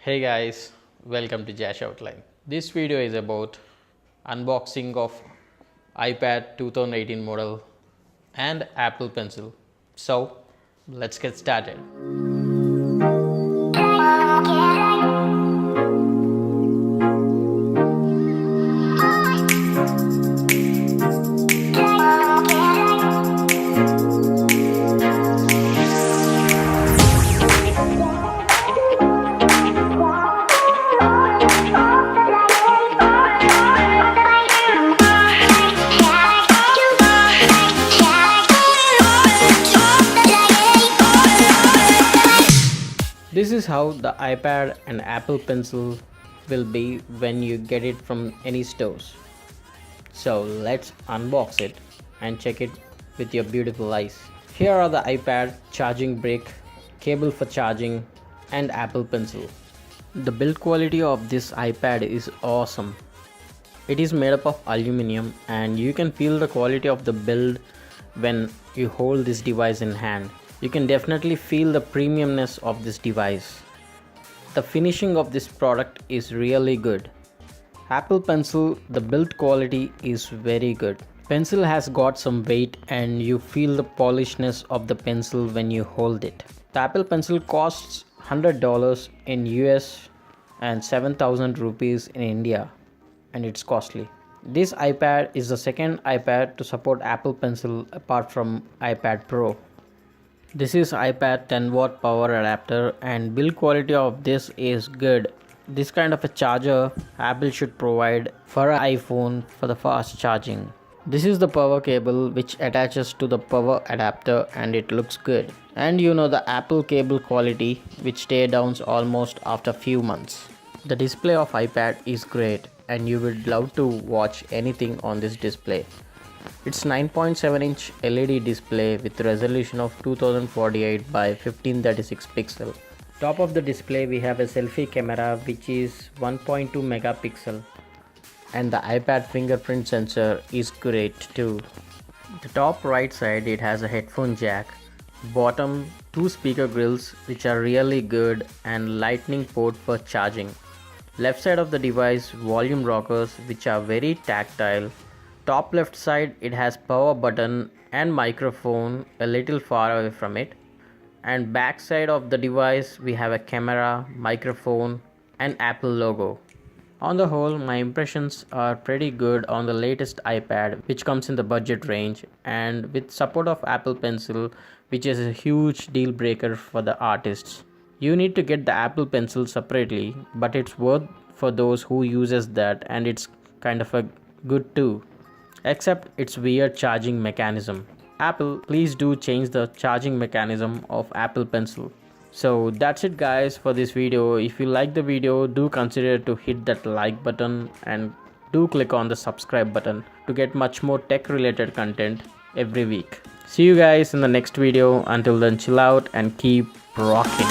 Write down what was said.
Hey guys, welcome to Jash Outline. This video is about unboxing of iPad 2018 model and Apple Pencil. So let's get started. This is how the iPad and Apple Pencil will be when you get it from any stores. So let's unbox it and check it with your beautiful eyes. Here are the iPad, charging brick, cable for charging, and Apple Pencil. The build quality of this iPad is awesome. It is made up of aluminum and you can feel the quality of the build when you hold this device in hand. You can definitely feel the premiumness of this device. The finishing of this product is really good. Apple Pencil, the build quality is very good. Pencil has got some weight and you feel the polishness of the pencil when you hold it. The Apple Pencil costs $100 in US and 7,000 rupees in India, and it's costly. This iPad is the second iPad to support Apple Pencil apart from iPad Pro. This is iPad 10 watt power adapter and build quality of this is good. This kind of a charger Apple should provide for an iPhone for the fast charging. This is the power cable which attaches to the power adapter and it looks good. And you know the Apple cable quality which tear downs almost after few months. The display of iPad is great and you would love to watch anything on this display. It's 9.7-inch LED display with resolution of 2048 by 1536 pixel. Top of the display we have a selfie camera which is 1.2 megapixel and the iPad fingerprint sensor is great too. The top right side it has a headphone jack, bottom two speaker grills which are really good and lightning port for charging. Left side of the device volume rockers which are very tactile. Top left side it has power button and microphone a little far away from it, and back side of the device we have a camera, microphone and Apple logo. On the whole, my impressions are pretty good on the latest iPad which comes in the budget range and with support of Apple Pencil, which is a huge deal breaker for the artists. You need to get the Apple Pencil separately, but it's worth for those who uses that and it's kind of a good too. Except its weird charging mechanism. Apple, please do change the charging mechanism of Apple Pencil. So that's it guys for this video. If you like the video, do consider to hit that like button and do click on the subscribe button to get much more tech related content every week. See you guys in the next video. Until then, chill out and keep rocking.